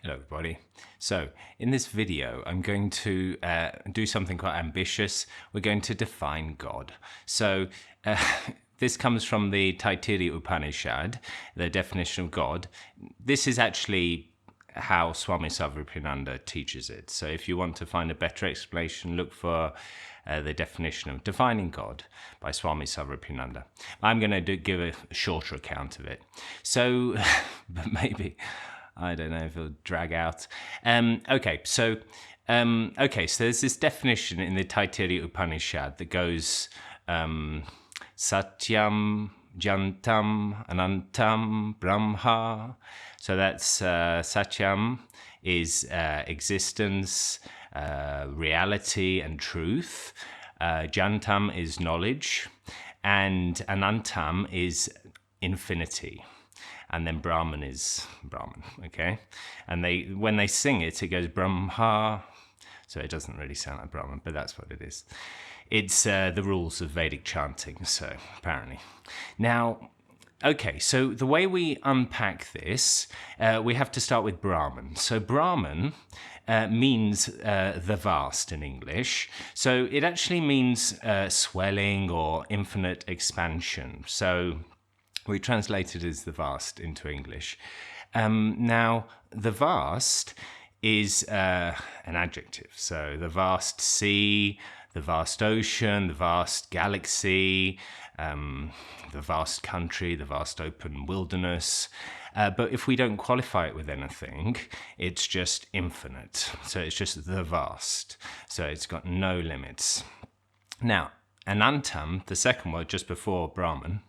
Hello everybody. So in this video I'm going to do something quite ambitious. We're going to define God. So this comes from the Taittiriya Upanishad, the definition of God. This is actually how Swami Sarvananda teaches it. So if you want to find a better explanation, look for the definition of defining God by Swami Sarvananda. I'm going to give a shorter account of it. So, but maybe, I don't know if it'll drag out. So there's this definition in the Taittiriya Upanishad that goes Satyam, Jñānam, Anantam, Brahma. So that's Satyam is existence, reality and truth. Jñānam is knowledge, and Anantam is infinity. And then Brahman is Brahman, okay? And when they sing it, it goes Brahma. So it doesn't really sound like Brahman, but that's what it is. It's the rules of Vedic chanting, so apparently. Now, okay, so the way we unpack this, we have to start with Brahman. So Brahman means the vast in English. So it actually means swelling or infinite expansion. So we translate it as the vast into English. Now, the vast is an adjective. So the vast sea, the vast ocean, the vast galaxy, the vast country, the vast open wilderness. But if we don't qualify it with anything, it's just infinite. So it's just the vast. So it's got no limits. Now, Anantam, the second word just before Brahman,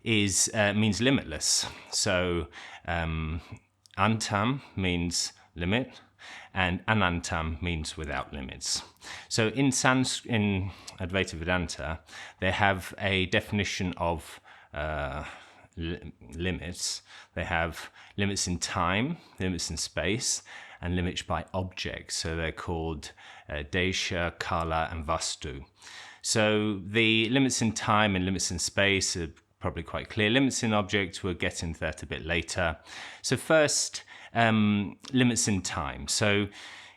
means limitless. So Antam means limit, and Anantam means without limits. So in Advaita Vedanta, they have a definition of limits. They have limits in time, limits in space, and limits by object. So they're called Desha, Kala, and Vastu. So the limits in time and limits in space are probably quite clear. Limits in object, we'll get into that a bit later. So first, limits in time. So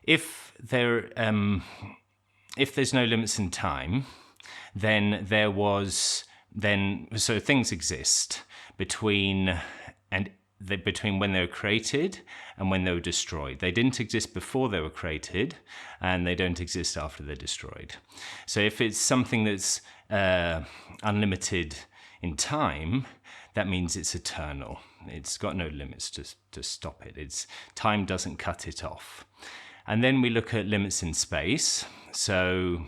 if there's no limits in time, then so things exist between when they were created and when they were destroyed. They didn't exist before they were created, and they don't exist after they're destroyed. So if it's something that's unlimited in time, that means it's eternal. It's got no limits to stop it. Time doesn't cut it off. And then we look at limits in space. So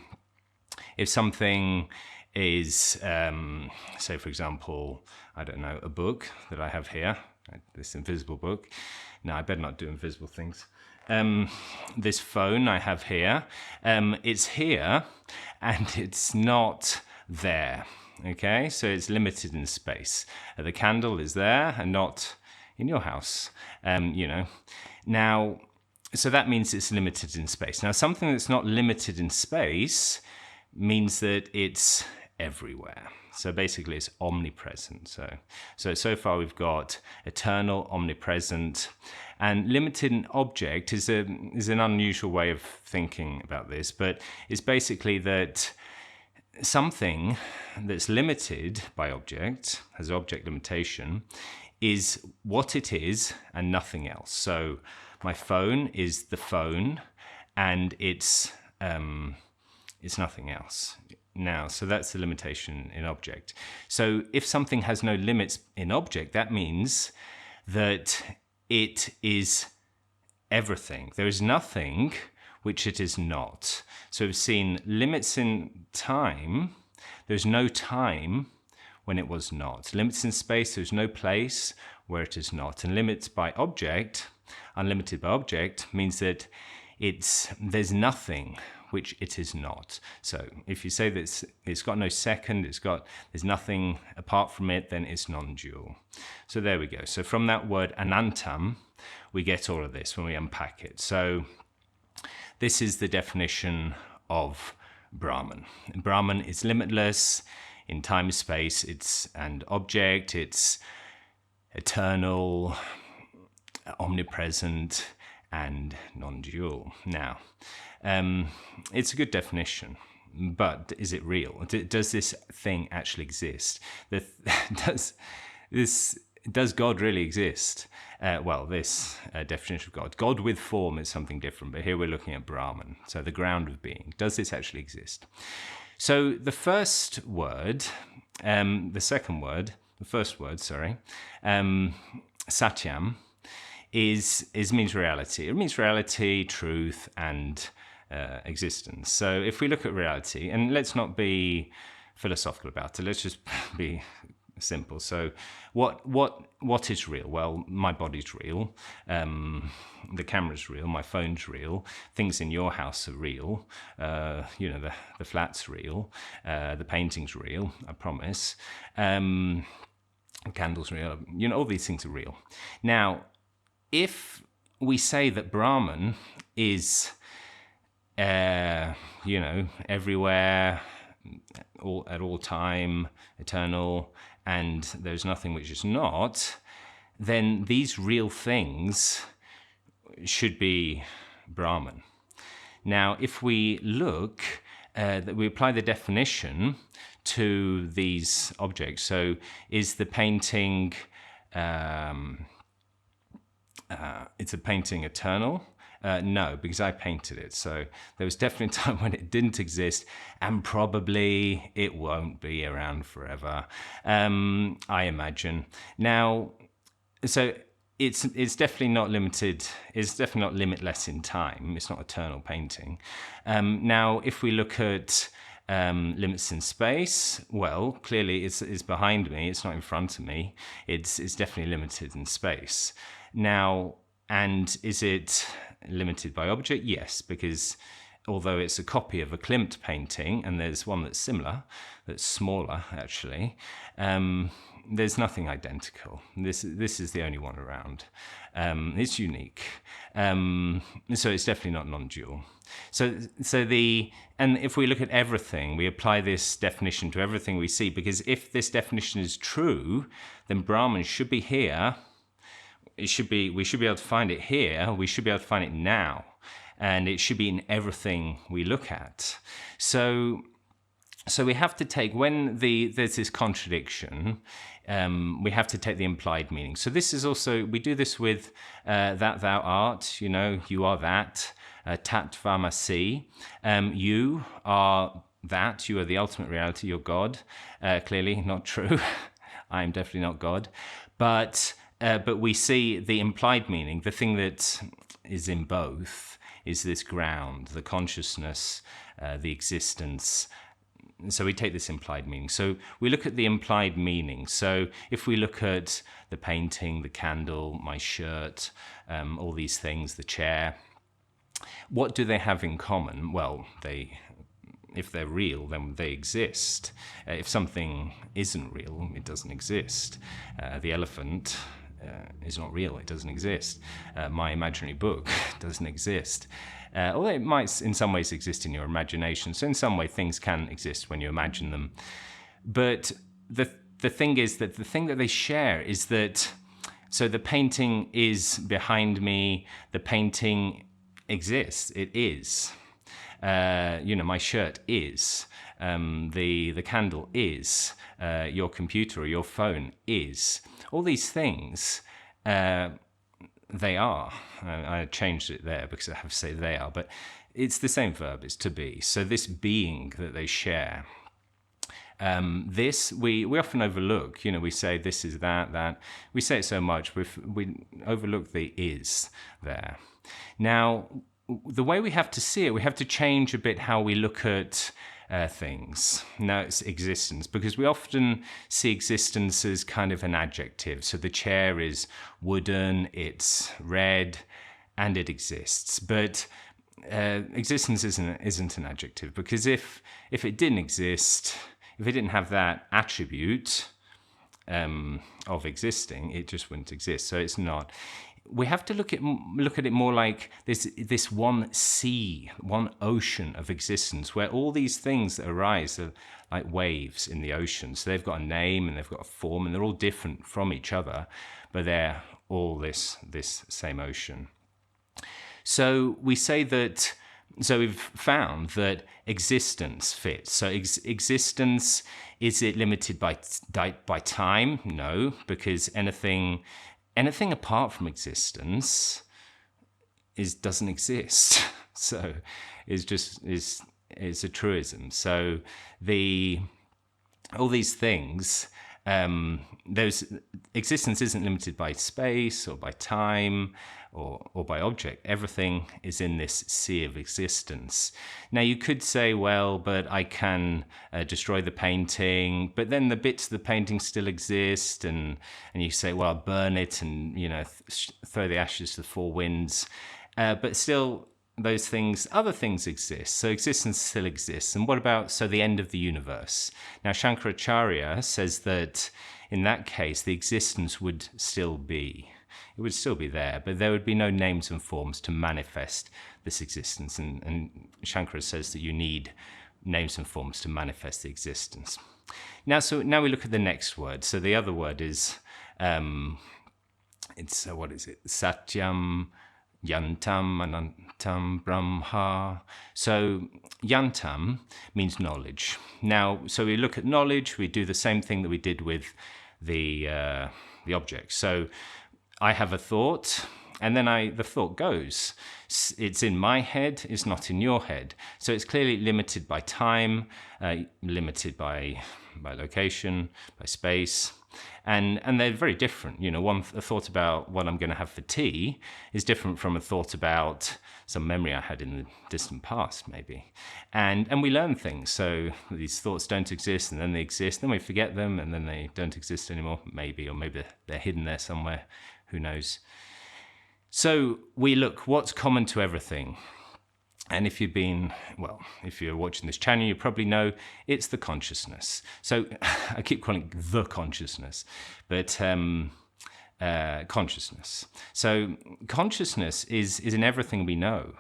if something is, say for example, I don't know, a book that I have here, this invisible book. No, I better not do invisible things. This phone I have here, it's here and it's not there. Okay, so it's limited in space. The candle is there and not in your house, Now, so that means it's limited in space. Now, something that's not limited in space means that it's everywhere. So basically, it's omnipresent. So far we've got eternal, omnipresent, and limited in object is an unusual way of thinking about this, but it's basically that something that's limited by object, has object limitation, is what it is and nothing else. So my phone is the phone, and it's nothing else. Now, so that's the limitation in object. So if something has no limits in object, that means that it is everything. There is nothing which it is not. So we've seen limits in time. There's no time when it was not. Limits in space, there's no place where it is not. And limits by object, unlimited by object, means that there's nothing which it is not. So if you say that it's got no second, there's nothing apart from it, then it's non-dual. So there we go. So from that word Anantam, we get all of this when we unpack it. So this is the definition of Brahman. Brahman is limitless in time, space, and object. It's eternal, omnipresent, and non-dual. Now, it's a good definition, but is it real? Does this thing actually exist? Does God really exist? This definition of God with form is something different, but here we're looking at Brahman, so the ground of being. Does this actually exist? So the first word, Satyam, means reality. It means reality, truth, and existence. So if we look at reality, and let's not be philosophical about it, let's just be simple. So what is real? Well, my body's real, the camera's real, my phone's real, things in your house are real, the flat's real, the painting's real, I promise, the candle's real, all these things are real. Now, if we say that Brahman is everywhere, at all time, eternal, and there's nothing which is not, then these real things should be Brahman. Now, if we look, we apply the definition to these objects. So, is the painting, it's a painting eternal? No, because I painted it. So there was definitely a time when it didn't exist, and probably it won't be around forever, I imagine. Now, so it's definitely not limited. It's definitely not limitless in time. It's not eternal painting. Now, if we look at limits in space, well, clearly it's behind me. It's not in front of me. It's definitely limited in space. Now, and is it limited by object? Yes, because although it's a copy of a Klimt painting, and there's one that's similar, that's smaller actually, there's nothing identical. This is the only one around. It's unique. So it's definitely not non-dual. And if we look at everything, we apply this definition to everything we see, because if this definition is true, then Brahman should be here. We should be able to find it here. We should be able to find it now, and it should be in everything we look at. So we have to take, when there's this contradiction, we have to take the implied meaning. So this is also, we do this with that thou art, you are that, tat tvamasi, you are that, you are the ultimate reality, you're God. Clearly not true. I am definitely not God. But we see the implied meaning, the thing that is in both, is this ground, the consciousness, the existence. So we take this implied meaning. So we look at the implied meaning. So if we look at the painting, the candle, my shirt, all these things, the chair, what do they have in common? Well, if they're real, then they exist. If something isn't real, it doesn't exist. The elephant is not real, it doesn't exist. My imaginary book doesn't exist. Although it might in some ways exist in your imagination. So in some way things can exist when you imagine them. But the thing is that the thing that they share is that, so the painting is behind me, the painting exists, it is. My shirt is. The candle is. Your computer or your phone is. All these things, they are. I changed it there because I have to say they are, but it's the same verb, it's to be. So this being that they share, this we often overlook. We say this is that. We say it so much, we overlook the is there. Now, the way we have to see it, we have to change a bit how we look at things. Now it's existence, because we often see existence as kind of an adjective. So the chair is wooden, it's red, and it exists. But existence isn't an adjective, because if it didn't exist, if it didn't have that attribute of existing, it just wouldn't exist. So it's not. We have to look at it more like this one sea, one ocean of existence, where all these things that arise are like waves in the ocean. So they've got a name and they've got a form, and they're all different from each other, but they're all this same ocean. So we say that, so we've found that existence fits. So existence, is it limited by time? No, because anything apart from existence doesn't exist. So it's a truism. So all these things, existence isn't limited by space or by time or by object. Everything is in this sea of existence. Now you could say, well, but I can destroy the painting, but then the bits of the painting still exist, and you say, well, I'll burn it and throw the ashes to the four winds, but still those things, other things exist. So existence still exists. And what about, the end of the universe? Now Shankaracharya says that in that case, the existence would still be. It would still be there, but there would be no names and forms to manifest this existence. And Shankara says that you need names and forms to manifest the existence. Now we look at the next word. So the other word is, what is it? Satyam, Jñānam, Anantam, Brahma. So Jñānam means knowledge. Now, so we look at knowledge, we do the same thing that we did with the object. So I have a thought, and then the thought goes. It's in my head, it's not in your head. So it's clearly limited by time, limited by location, by space. And they're very different. A thought about what I'm going to have for tea is different from a thought about some memory I had in the distant past, maybe. And we learn things. So these thoughts don't exist, and then they exist, then we forget them, and then they don't exist anymore, maybe, or maybe they're hidden there somewhere. Who knows? So we look, what's common to everything? And if you're watching this channel, you probably know it's the consciousness. So I keep calling it the consciousness, but consciousness. So consciousness is in everything we know.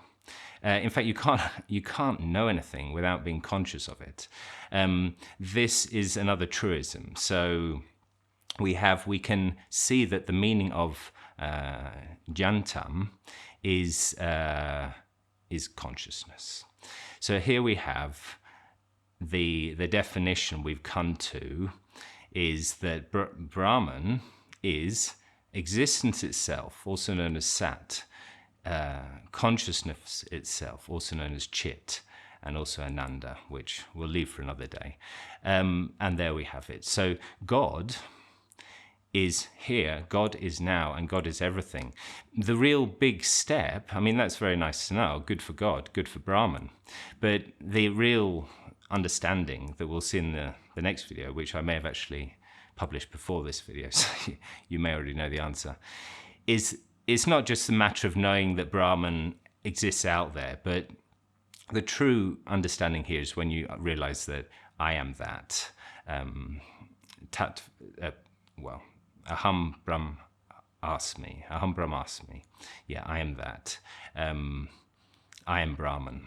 In fact, you can't know anything without being conscious of it. This is another truism. So we can see that the meaning of Jñānam is consciousness. So here we have the definition we've come to is that Brahman is existence itself, also known as Sat, consciousness itself, also known as Chit, and also Ananda, which we'll leave for another day. And there we have it. So God is here, God is now, and God is everything. The real big step, that's very nice to know, good for God, good for Brahman, but the real understanding that we'll see in the next video, which I may have actually published before this video, so you may already know the answer, is it's not just a matter of knowing that Brahman exists out there, but the true understanding here is when you realize that I am that. Aham Brahma Asmi. Aham Brahma Asmi. Yeah, I am that. I am Brahman.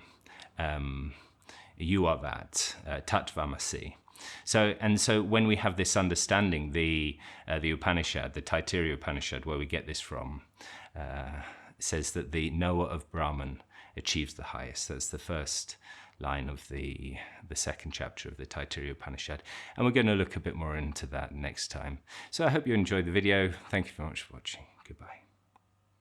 You are that. Tattvamasi. So when we have this understanding, the Upanishad, the Taittiriya Upanishad, where we get this from, says that the knower of Brahman achieves the highest. That's the first line of the second chapter of the Taittiriya Upanishad. And we're going to look a bit more into that next time. So I hope you enjoyed the video. Thank you very much for watching. Goodbye.